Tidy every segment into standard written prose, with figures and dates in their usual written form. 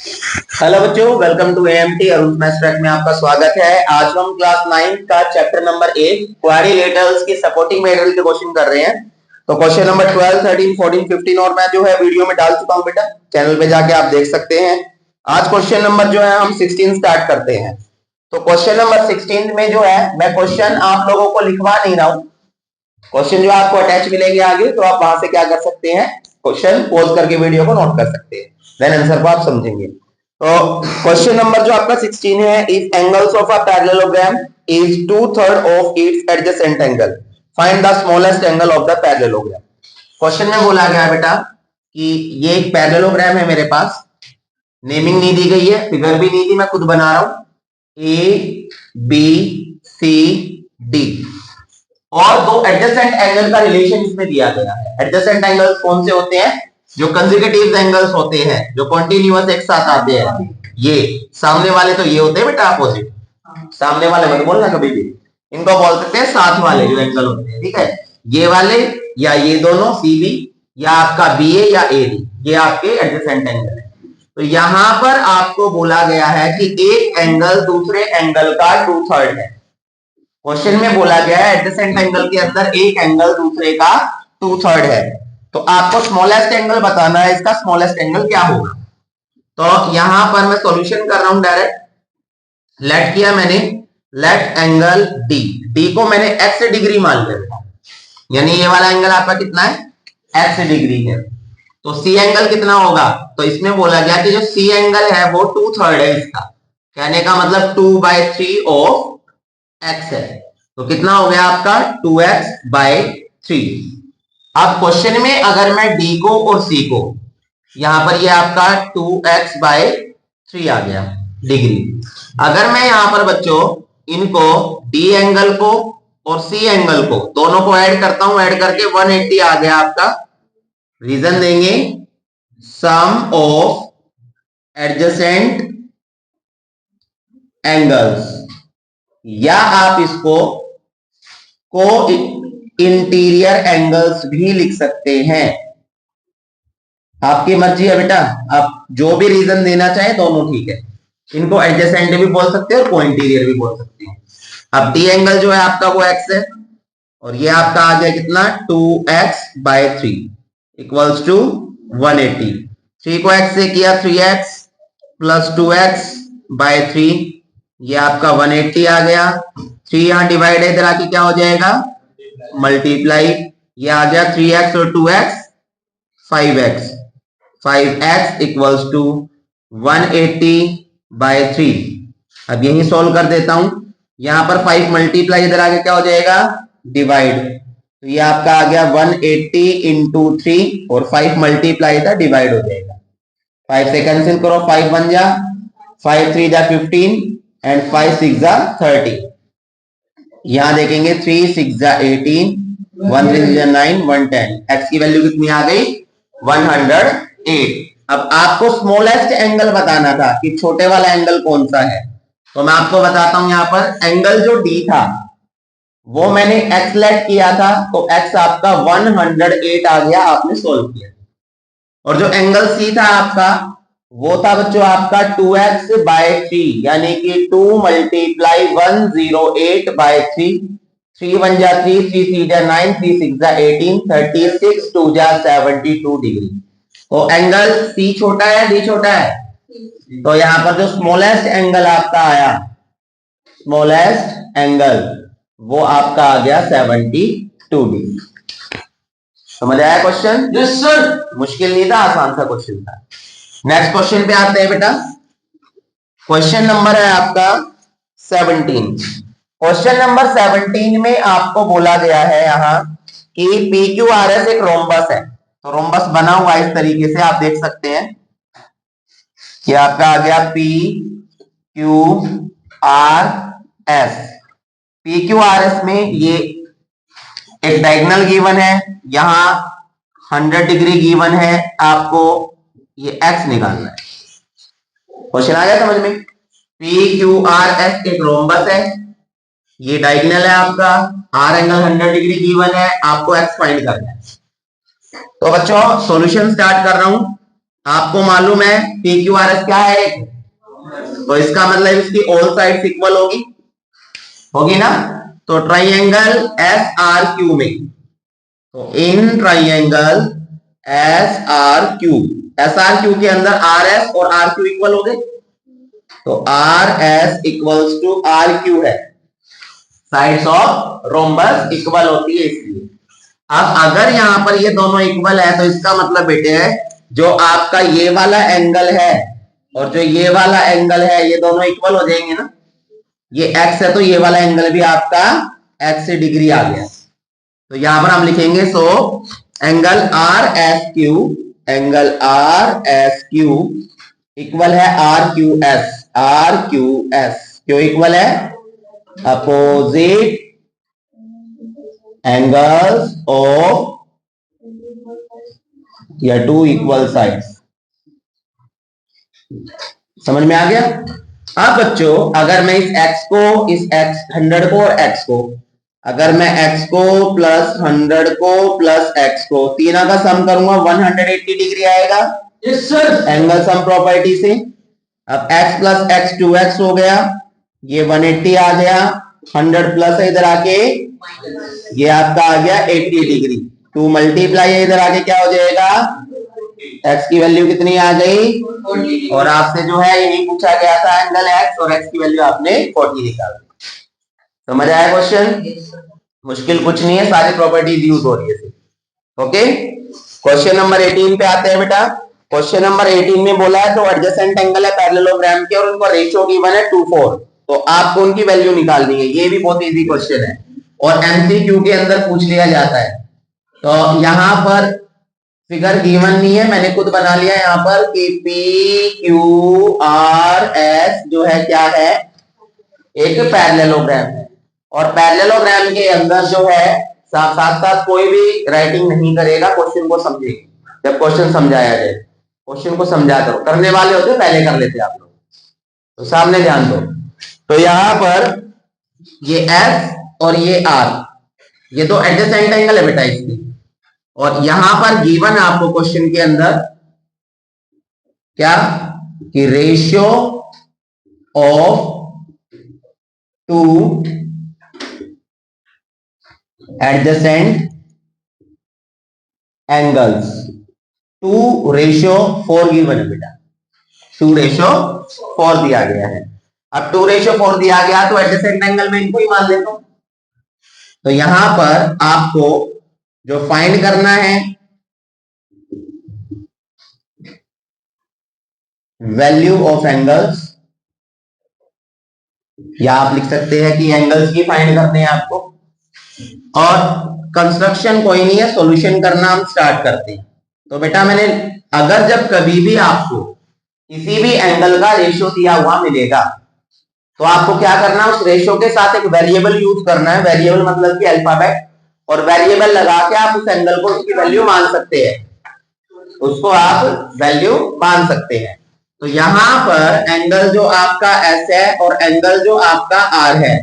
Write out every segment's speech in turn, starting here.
Hello बच्चों, welcome to AMT Arun maths track में आपका स्वागत है। आज हम क्लास 9 का चैप्टर नंबर 8 क्वाड्रिलेटरल्स की सपोर्टिंग मटेरियल के क्वेश्चन कर रहे हैं। तो क्वेश्चन नंबर 12, 13, 14, 15 और मैं जो है वीडियो में डाल चुका हूं बेटा, चैनल पे जाके आप देख सकते हैं। आज क्वेश्चन नंबर जो है हम 16 स्टार्ट करते हैं। तो क्वेश्चन नंबर 16 में जो है मैं क्वेश्चन आप लोगों को लिखवा नहीं रहा हूं। क्वेश्चन जो आपको अटैच मिलेंगे आगे, तो आप वहां से क्या कर सकते हैं, क्वेश्चन पॉज करके वीडियो को नोट कर सकते हैं, देन आंसर को आप समझेंगे। तो क्वेश्चन नंबर जो आपका 16 है, if angles of a parallelogram is 2/3 of its adjacent angle, find the smallest angle of the parallelogram. Question में बोला गया है बेटा कि ये एक पैरेललोग्राम है मेरे पास, नेमिंग नहीं दी गई है, फिगर भी नहीं दी, मैं खुद बना रहा हूं। ए बी सी डी और दो एडजेसेंट एंगल का रिलेशन इसमें दिया गया है। एडजेसेंट एंगल्स कौन से होते हैं? जो कंसेक्यूटिव एंगल्स होते हैं, जो कॉन्टिन्यूअस एक साथ आते हैं। ये सामने वाले तो ये होते हैं बेटा अपोजिट, सामने वाले मत बोलना कभी भी, इनको बोल सकते हैं साथ वाले जो एंगल होते हैं, ठीक है। ये वाले या ये दोनों सी बी या आपका बी ए या ए डी, ये आपके एडजेसेंट एंगल है। तो यहां पर आपको बोला गया है कि एक एंगल दूसरे एंगल का 2/3 है। क्वेश्चन में बोला गया है एडजेसेंट एंगल के अंदर एक एंगल दूसरे का 2/3 है। तो आपको स्मॉलेस्ट एंगल बताना है, इसका स्मॉलेस्ट एंगल क्या होगा। तो यहां पर मैं सॉल्यूशन कर रहा हूं डायरेक्ट। लेट किया मैंने, लेट एंगल डी, डी को मैंने एक्स डिग्री मान लिया, यानी ये वाला एंगल आपका कितना है, एक्स डिग्री है। तो सी एंगल कितना होगा, तो इसमें बोला गया कि जो सी एंगल है वो 2/3 है इसका, कहने का मतलब 2/3 ऑफ एक्स है। तो कितना हो गया आपका 2x/3। अब क्वेश्चन में अगर मैं d को और c को, यहां पर ये आपका 2x/3 आ गया डिग्री। अगर मैं यहां पर बच्चों इनको d एंगल को और c एंगल को दोनों को ऐड करता हूं, ऐड करके 180 आ गया आपका। रीजन देंगे सम ऑफ एडजेसेंट एंगल्स, या आप इसको को इंटीरियर एंगल्स भी लिख सकते हैं। आपकी मर्जी है बेटा, आप जो भी रीजन देना चाहे दोनों ठीक है। इनको एडजेसेंट भी बोल सकते हैं और को इंटीरियर भी बोल सकते हैं। अब डी एंगल जो है आपका वो एक्स है, और ये आपका आ गया कितना 2x/3 इक्वल्स टू 180। 3 को x से किया 3x प्लस 2x/3, ये आपका 180 आ गया। 3 यहां डिवाइड है, इधर आके क्या हो जाएगा मल्टीप्लाई, ये आ गया 3x और 2x 5x, 5x equals to 180/3। अब यही सोल्व कर देता हूं, यहां पर 5 मल्टीप्लाई, इधर आके क्या हो जाएगा डिवाइड, तो ये आपका आ गया 180 इंटू 3 और 5 मल्टीप्लाई था डिवाइड हो जाएगा। 5 से कैंसिल करो, 5 बन जा, 5 3 जा 15 एंड 5 6 जा 30। यहां देखेंगे 3 6 जा 18, 1 3 जा 9, 110। एक्स की वैल्यू कितनी आ गई 108। अब आपको स्मॉलेस्ट एंगल बताना था कि छोटे वाला एंगल कौन सा है। तो मैं आपको बताता हूं, यहां पर एंगल जो डी था वो मैंने एक्स लेट किया था, तो एक्स आपका 108 आ गया, आपने सोल्व किया। और जो एंगल सी था आपका वो था बच्चों आपका 2x/3, यानी कि 2 मल्टीप्लाई 108/3। 3 1 जा 3, 3 3 जा 9, 3 6 जा 18, 36 2 जा 72 डिग्री। तो एंगल सी छोटा है डी छोटा है, तो यहां पर जो स्मॉलेस्ट एंगल आपका आया, स्मॉलेस्ट एंगल वो आपका आ गया 72 डिग्री। समझ आया क्वेश्चन? Yes sir. मुश्किल नहीं था, आसान सा क्वेश्चन था। नेक्स्ट क्वेश्चन पे आते हैं बेटा। क्वेश्चन नंबर है आपका 17। क्वेश्चन नंबर 17 में आपको बोला गया है यहां कि पी क्यू आर एस एक रोम्बस है। तो रोम्बस बना हुआ इस तरीके से, आप देख सकते हैं कि आपका आ गया P Q R S. P Q R S में ये एक डायगोनल गिवन है, यहां 100 डिग्री गिवन है, आपको ये x निकालना है। क्वेश्चन आ गया समझ में? पी क्यू आर एस एक रोम्बस है, ये डायगोनल है आपका, आर एंगल 100 डिग्री गिवन है, आपको x फाइंड करना है। तो बच्चों सॉल्यूशन स्टार्ट कर रहा हूं। आपको मालूम है पी क्यू आर एस क्या है, तो इसका मतलब इसकी ऑल साइड्स इक्वल होगी ना। तो ट्राइंगल एस आर क्यू में, तो in triangle S R Q के अंदर आर एस और आर क्यू इक्वल हो गए, तो R S equals to R Q है, साइड्स ऑफ रोम्बस इक्वल होती है इसलिए। अब अगर यहां पर ये दोनों इक्वल है तो इसका मतलब बेटे है जो आपका ये वाला एंगल है और जो ये वाला एंगल है ये दोनों इक्वल हो जाएंगे ना। ये x है तो ये वाला एंगल भी आपका x से डिग्री आ गया, तो यहां पर हम लिखेंगे so angle angle R S Q equal है आर क्यू एस। क्यों इक्वल है? अपोजिट एंगल्स ऑफ या टू इक्वल साइड्स। समझ में आ गया? अब बच्चों अगर मैं इस x को, इस x 100 को और x को, अगर मैं x को प्लस 100 को प्लस x को तीनों का सम करूंगा 180 डिग्री आएगा। Yes sir. Angle sum property से अब x प्लस x 2x हो गया, ये 180 आ गया, 100 प्लस है इधर आके ये आपका आ गया 80 डिग्री, 2 मल्टीप्लाई है इधर आके क्या हो जाएगा, x की वैल्यू कितनी आ गई, और आपसे जो है यही पूछा गया था एंगल x और x की वैल्यू आपने 40 निकाल दी। समझ आया क्वेश्चन? मुश्किल कुछ नहीं है, सारी प्रॉपर्टीज यूज हो रही है। ओके, क्वेश्चन नंबर 18 पे आते हैं बेटा। क्वेश्चन नंबर 18 में बोला है तो एडजेसेंट एंगल है पैरेललोग्राम के और उनका रेशियो गिवन है 2:4, तो आपको उनकी वैल्यू निकालनी है। ये भी बहुत इजी क्वेश्चन है और एमसीक्यू के अंदर पूछ लिया जाता है। तो यहां पर फिगर गिवन नहीं है, मैंने खुद बना लिया यहाँ पर कि पी क्यू आर एस जो है क्या है, एक पैरेललोग्राम है और पैरेललोग्राम के अंदर जो है साथ साथ कोई भी राइटिंग नहीं करेगा, क्वेश्चन को समझेगा। जब क्वेश्चन समझाया जाए क्वेश्चन को समझा करो, करने वाले होते पहले कर लेते आप लोग, तो सामने ध्यान दो। तो यहां पर ये S और ये R ये दो एडजेसेंट एंगल है बेटा इसकी, और यहां पर गिवन आपको क्वेश्चन के अंदर क्या कि ratio of two adjacent angles 2:4 given है बेटा, 2:4 दिया गया है। अब 2:4 दिया गया तो एडजेसेंट एंगल में इनको ही मान लेता हूं। तो यहां पर आपको जो फाइंड करना है वैल्यू ऑफ एंगल्स, या आप लिख सकते हैं कि एंगल्स की फाइंड करने हैं आपको, और कंस्ट्रक्शन कोई नहीं है, सॉल्यूशन करना हम स्टार्ट करते हैं। तो बेटा मैंने अगर जब कभी भी आपको किसी भी एंगल का रेशियो दिया हुआ मिलेगा तो आपको क्या करना है, उस रेशियो के साथ एक वेरिएबल यूज करना है। वेरिएबल मतलब कि अल्फाबेट, और वेरिएबल लगा के आप उस एंगल को उसकी वैल्यू मान सकते हैं, उसको आप वैल्यू मान सकते हैं। तो यहां पर एंगल जो आपका S है और एंगल जो आपका R है,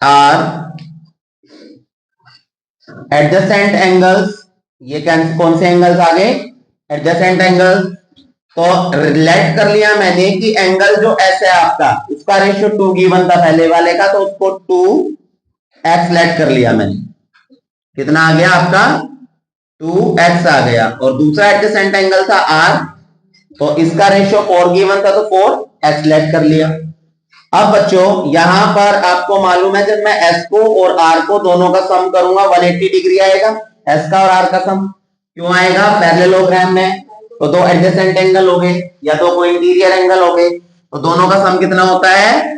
R एडजेसेंट एंगल्स, ये कौन से एंगल्स आ गए, एडजेसेंट एंगल्स। तो रिलेट कर लिया मैंने कि एंगल जो S है आपका उसका रेशियो 2 गिवन था पहले वाले का, तो उसको 2x लेट कर लिया मैंने, कितना आ गया आपका 2x आ गया। और दूसरा एडजेसेंट एंगल था R, तो इसका रेशियो 4 गिवन था तो 4x लेट कर लिया। अब बच्चों यहां पर आपको मालूम है जब मैं S को और R को दोनों का सम करूंगा 180 डिग्री आएगा, S का और R का सम। क्यों आएगा? पैरेललोग्राम में तो दो एडजेसेंट एंगल हो गए या दो को इंटीरियर एंगल हो गए, तो दोनों का सम कितना होता है,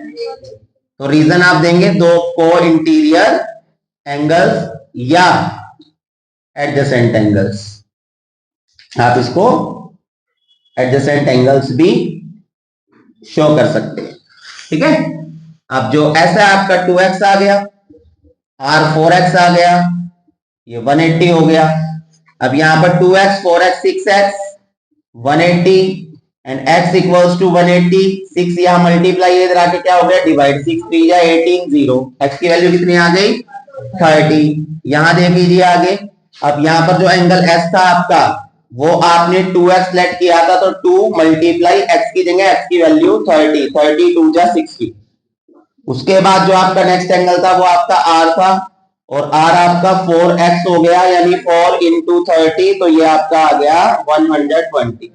तो रीजन आप देंगे दो को इंटीरियर एंगल्स या एडजेसेंट एंगल्स, आप इसको एडजेसेंट एंगल्स भी शो कर सकते हैं। ठीक है, अब जो S है आपका 2x आ गया, R 4x आ गया, ये 180 हो गया। अब यहां पर 2x 4x 6x 180 and x equals to 180, 6 यहां मल्टीप्लाई इधर आके क्या हो गया डिवाइड, 6 3 या 18 0, x की वैल्यू कितनी आ गई 30। यहां देख लीजिए आगे अब यहाँ पर जो एंगल एस था आपका, वो आपने 2x लेट किया था, तो 2 मल्टीप्लाई एक्स की जगह एक्स की वैल्यू 30, 30 2 जा 60। उसके बाद जो आपका नेक्स्ट एंगल था वो आपका आर था, और आर आपका 4x हो गया, यानी 4 इंटू 30, तो ये आपका आ गया 120।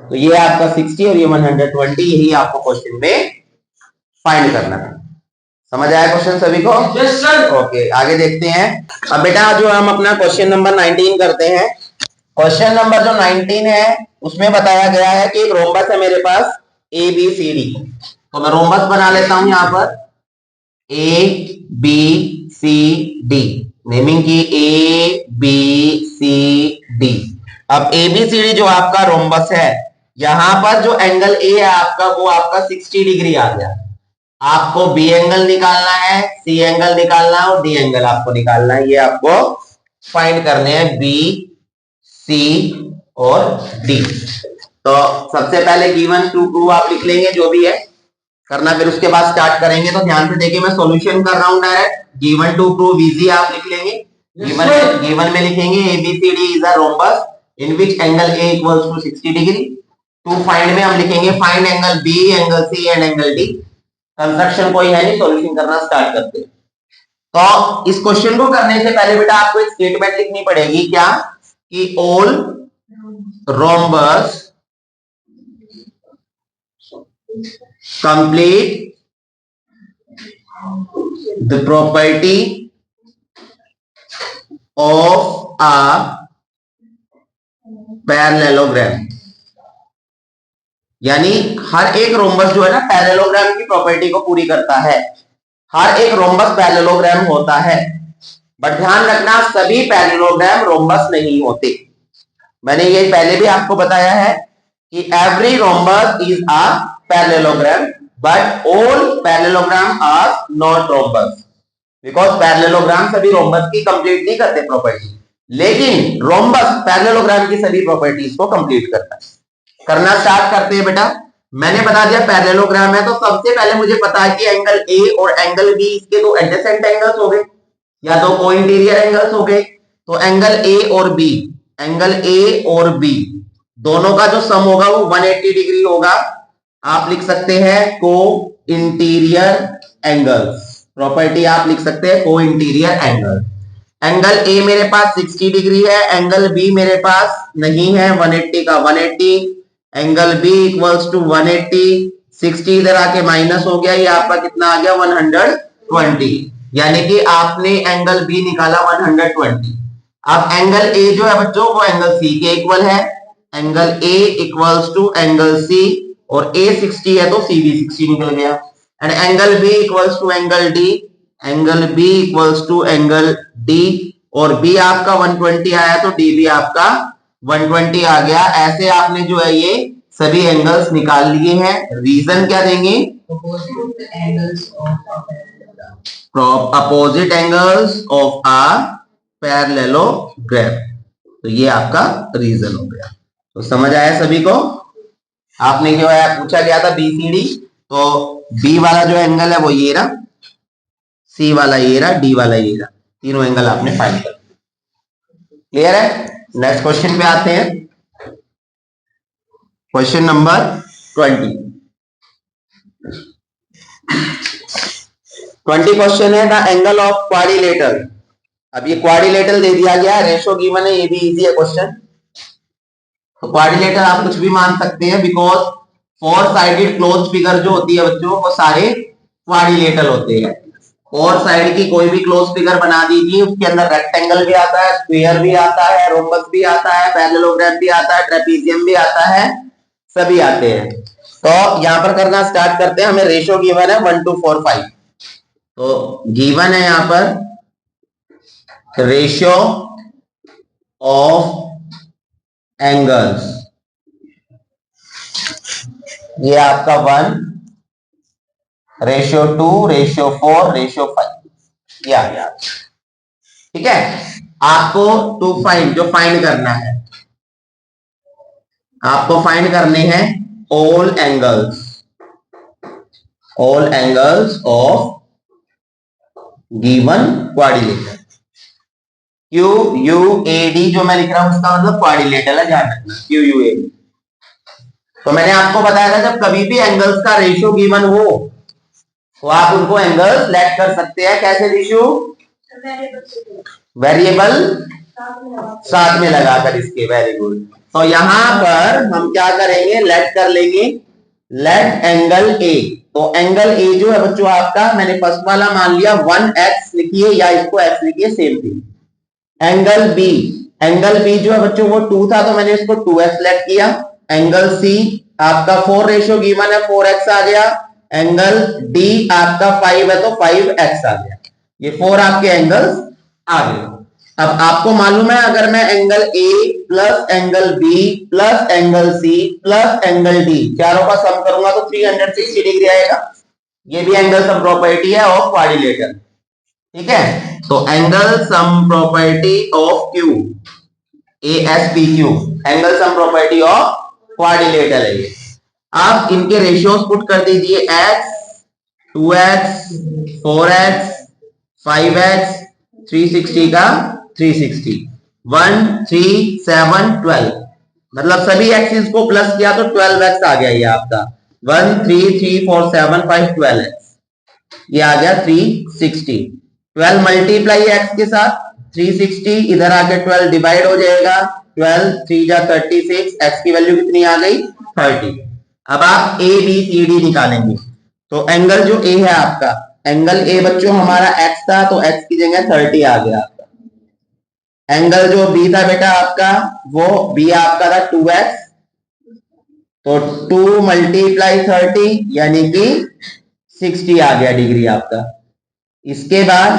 तो ये आपका 60 और ये 120, यही आपको क्वेश्चन में फाइंड करना है। समझ आया क्वेश्चन सभी को? Yes sir. ओके, आगे देखते हैं। अब बेटा जो हम अपना क्वेश्चन नंबर 19 करते हैं। क्वेश्चन नंबर जो 19 है उसमें बताया गया है कि एक रोम्बस है मेरे पास ए बी सी डी। तो मैं रोम्बस बना लेता हूं यहां पर A B C D, naming की ए बी सी डी। अब ए बी सी डी जो आपका रोम्बस है, यहां पर जो एंगल ए है आपका, वो आपका 60 डिग्री आ गया। आपको बी एंगल निकालना है, सी एंगल निकालना है और डी एंगल आपको निकालना है। ये आपको फाइंड करने हैं बी सी और डी। तो सबसे पहले गिवन टू प्रूव आप लिख लेंगे जो भी है करना, फिर उसके बाद स्टार्ट करेंगे। तो ध्यान से देखिए, मैं सॉल्यूशन कर रहा हूं direct. Given to prove easy आप लिख लेंगे। गिवन में लिखेंगे ABCD is a rhombus in which angle A equals to 60 degree. To find में हम लिखेंगे find angle B, angle C and angle D. Construction कोई है नहीं, सॉल्यूशन करना स्टार्ट करते हैं। तो इस क्वेश्चन को करने से पहले बेटा आपको एक स्टेटमेंट लिखनी पड़ेगी, क्या कि all rhombus complete the property of a parallelogram। यानी हर एक रोम्बस जो है ना पैरेललोग्राम की प्रॉपर्टी को पूरी करता है। हर एक रोम्बस पैरेललोग्राम होता है, बट ध्यान रखना सभी पैरेललोग्राम रोम्बस नहीं होते। मैंने ये पहले भी आपको बताया है कि every rhombus is a parallelogram but all parallelogram are not rhombus, because parallelogram सभी रोम्बस की कंप्लीट नहीं करते प्रॉपर्टी, लेकिन रोम्बस पैरेललोग्राम की सभी प्रॉपर्टीज को कंप्लीट करता है। करना स्टार्ट करते हैं बेटा। मैंने बता दिया पैरेललोग्राम है, तो सबसे पहले मुझे पता है कि एंगल ए और एंगल बी इसके दो एडजेसेंट एंगल्स हो गए या दो को इंटीरियर एंगल्स हो गए। तो एंगल ए और बी, एंगल ए और बी दोनों का जो सम होगा वो 180 डिग्री होगा। आप लिख सकते हैं को इंटीरियर एंगल्स, प्रॉपर्टी आप लिख सकते हैं को इंटीरियर एंगल। एंगल ए मेरे पास 60 डिग्री है, एंगल बी मेरे पास नहीं है 180 का 180, एंगल बी इक्वल्स टू 180, 60 इधर आके माइनस हो गया, ये आपका कितना आ गया 120, यानी कि आपने एंगल बी निकाला 120। अब एंगल ए जो है बच्चों वो एंगल सी के इक्वल है, angle A equals to angle C, और ए 60 है तो सी भी 60 निकल गया। And angle B equals to angle D, angle B equals to angle D, और बी आपका 120 आया तो डी भी आपका 120 आ गया। ऐसे आपने जो है ये सभी एंगल्स निकाल लिए हैं। रीजन क्या देंगे? Opposite angles of a parallelogram. तो ये आपका रीजन हो गया। तो समझ आया सभी को? आपने जो है पूछा गया था बीसीडी, तो बी वाला जो एंगल है वो ये रहा, सी वाला ये रहा, डी वाला ये रहा, तीनों एंगल आपने फाइंड कर। क्लियर है? नेक्स्ट क्वेश्चन पे आते हैं। क्वेश्चन नंबर 20 क्वेश्चन है द एंगल ऑफ क्वाड्रिलेटरल। अब ये क्वाड्रिलेटरल दे दिया गया है, रेशो गिवन है, ये भी इजी है क्वेश्चन। तो क्वाड्रिलेटरल आप कुछ भी मान सकते हैं, because four sided close figure जो होती है बच्चों वो सारे क्वाड्रिलेटरल होते हैं। फोर साइड की कोई भी क्लोज फिगर बना दीजिए, उसके अंदर रेक्टेंगल भी आता है, स्क्वायर भी आता है, रोम्बस भी आता है, पैरेललोग्राम भी आता है, ट्रेपीजियम भी आता है, सभी आते हैं। तो यहां पर करना स्टार्ट करते हैं। हमें रेशो गिवन है 1:4:5। तो गिवन है यहां पर रेशियो ऑफ एंगल्स, ये आपका 1, रेशियो 2, रेशियो 4, रेशियो 5, या ठीक है। आपको टू फाइंड, जो फाइंड करना है, आपको फाइंड करने हैं all angles of given quadrilateral. QUAD जो मैं लिख रहा हूं उसका मतलब क्वाड्रिलेटरल है, ध्यान रखना QUAD। तो मैंने आपको बताया था जब कभी भी एंगल्स का रेशियो गिवन हो तो आप उनको एंगल्स लेट कर सकते हैं। कैसे रेशियो? वेरिएबल साथ में लगाकर इसके। Very good. तो यहां पर हम क्या करेंगे, लेट कर लेंगे, लेट एंगल ए। तो एंगल ए जो है बच्चों आपका, मैंने फर्स्ट वाला मान लिया 1x लिखिए या इसको x लिखिए, same thing. Angle B, angle B जो है बच्चों वो 2 था तो मैंने इसको 2x लेट किया। एंगल सी आपका 4 रेशियो गिवन है, 4x आ गया। एंगल डी आपका 5 है तो 5x आ गया। ये 4 आपके एंगल्स आ गए। अब आपको मालूम है अगर मैं angle A plus angle B plus angle C plus angle D चारों का सम करूंगा तो 360 डिग्री आएगा। ये भी एंगल सम प्रॉपर्टी है ऑफ क्वाड्रिलेटरल। ठीक है, तो angle sum property of Q, ASPQ, angle sum property of quadrilateral है ये। आप इनके रेशियोज पुट कर दीजिए, x 2x 4x 5x 360 का 360 1 3 7 12, मतलब सभी एक्सिस को प्लस किया तो 12x आ गया ये आपका। 1 3 3 4 7 5 12x, ये आ गया 360। 12 मल्टीप्लाई x के साथ 360, इधर आके 12 डिवाइड हो जाएगा, 12 3 जा 36, x की वैल्यू कितनी आ गई 30। अब आप ABCD निकालेंगे तो एंगल जो A है आपका, एंगल A बच्चों हमारा x था तो x की जगह 30 आ गया आपका। एंगल जो B था बेटा आपका, वो B आपका था 2x, तो 2 मल्टीप्लाई 30 यानी कि 60 आ गया डिग्री आपका। इसके बाद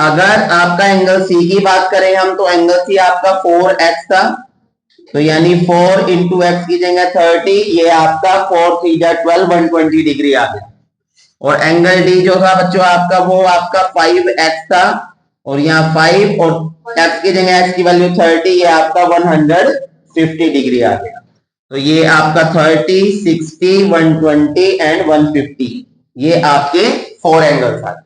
अगर आपका एंगल C की बात करें हम तो एंगल C आपका 4x था तो यानी 4 इंटू एक्स की जगह 30, ये आपका 4 3 जा 12 120 डिग्री आ गया। और एंगल डी जो था बच्चों आपका वो आपका 5x था और यहाँ 5 और x की जगह x की वैल्यू 30, ये आपका 150 डिग्री आ गया। तो ये आपका 30 60 120 एंड 150, ये आपके 4 एंगल्स आ गए।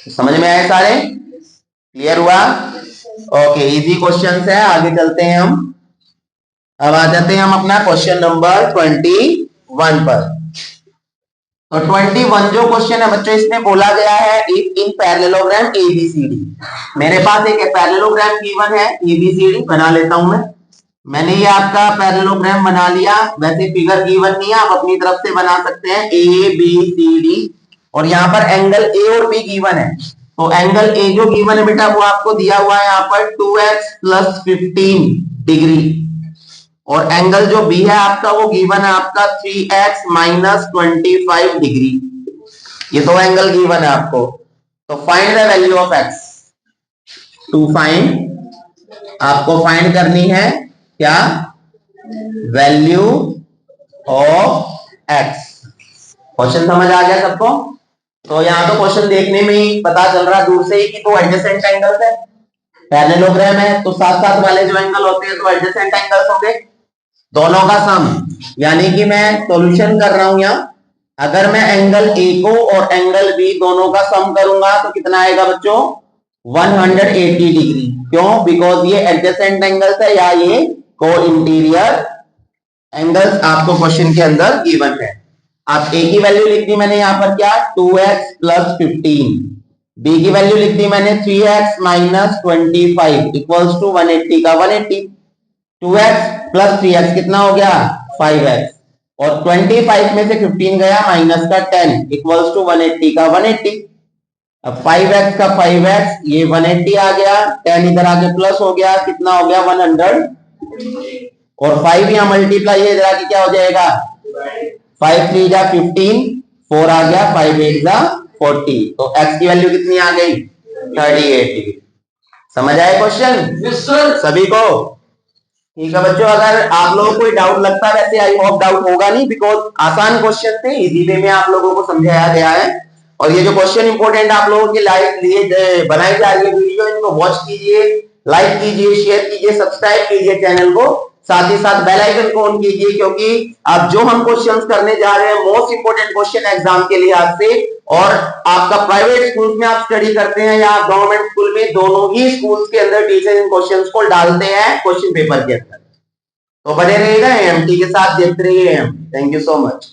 समझ में आए सारे? क्लियर हुआ? ओके, इजी क्वेश्चन है, आगे चलते हैं हम। अब आ जाते हैं हम अपना क्वेश्चन नंबर 21 पर। तो 21 जो क्वेश्चन है बच्चों, इसमें बोला गया है इफ इन पैरेललोग्राम ABCD। मेरे पास एक पैरेललोग्राम गिवन है ABCD, बना लेता हूं मैंने ये आपका पैरेललोग्राम बना लिया। वैसे फिगर गिवन नहीं है, आप अपनी तरफ से बना सकते हैं ABCD। और यहाँ पर एंगल A और B गिवन है, तो एंगल A जो गिवन है बेटा वो आपको दिया हुआ है यहाँ पर 2x प्लस 15 डिग्री, और एंगल जो B है आपका वो गिवन है आपका 3x माइनस 25 डिग्री। ये दो एंगल गिवन है आपको। तो find the value of x। To find, आपको फाइंड करनी है क्या? Value of x। क्वेश्चन समझ आ गया सबको? तो यहाँ तो क्वेश्चन देखने में ही पता चल रहा दूर से ही कि दो एडजेसेंट एंगल्स है, पैरेललोग्राम है, तो साथ साथ वाले जो एंगल होते हैं तो एडजेसेंट एंगल्स होंगे, दोनों का सम। यानी कि मैं सॉल्यूशन कर रहा हूं यहाँ, अगर मैं एंगल A को और एंगल B दोनों का सम करूंगा तो कितना आएगा बच्चों? 180 डिग्री। क्यों? बिकॉज ये एडजेसेंट एंगल्स है या ये को इंटीरियर एंगल्स आपको क्वेश्चन के अंदर गिवन है। आप A की वैल्यू लिख दी मैंने यहाँ पर क्या? 2x plus 15। B की वैल्यू लिख दी मैंने 3x माइनस 25 इक्वल्स टू 180 का 180। 2x प्लस 3x कितना हो गया? 5x, और 25 में से 15 गया माइनस का 10 इक्वल्स टू 180 का 180। अब 5x का 5x, ये 180 आ गया, 10 इधर आके प्लस हो गया, कितना हो गया? 100, और 5 यहाँ मल्टीप्लाई है, इधर आके क्या हो जाएगा? 5 3 जा 15, 4 आ गया, 5 8 जा 40। तो x की वैल्यू कितनी आ गई? 38 डिग्री। समझ आए क्वेश्चन सभी को? ठीक है बच्चों, अगर आप लोगों को कोई डाउट लगता है, वैसे आई होप डाउट होगा नहीं, बिकॉज आसान क्वेश्चन थे, इजी वे में आप लोगों को समझाया गया है। और ये जो क्वेश्चन इंपॉर्टेंट आप लोगों के लाइक लिए बनाई जा रही है वीडियो, इनको वॉच कीजिए, लाइक कीजिए, शेयर कीजिए, सब्सक्राइब कीजिए चैनल को, साथ ही साथ बेल आइकन को ऑन कीजिए, क्योंकि अब जो हम क्वेश्चंस करने जा रहे हैं मोस्ट इंपोर्टेंट क्वेश्चन एग्जाम के लिहाज से, और आपका प्राइवेट स्कूल में आप स्टडी करते हैं या गवर्नमेंट स्कूल में, दोनों ही स्कूल्स के अंदर टीचर इन क्वेश्चंस को डालते हैं क्वेश्चन पेपर के अंदर। तो बने रहिएगा एएमटी के साथ, देखते रहिए AMT. Thank you so much.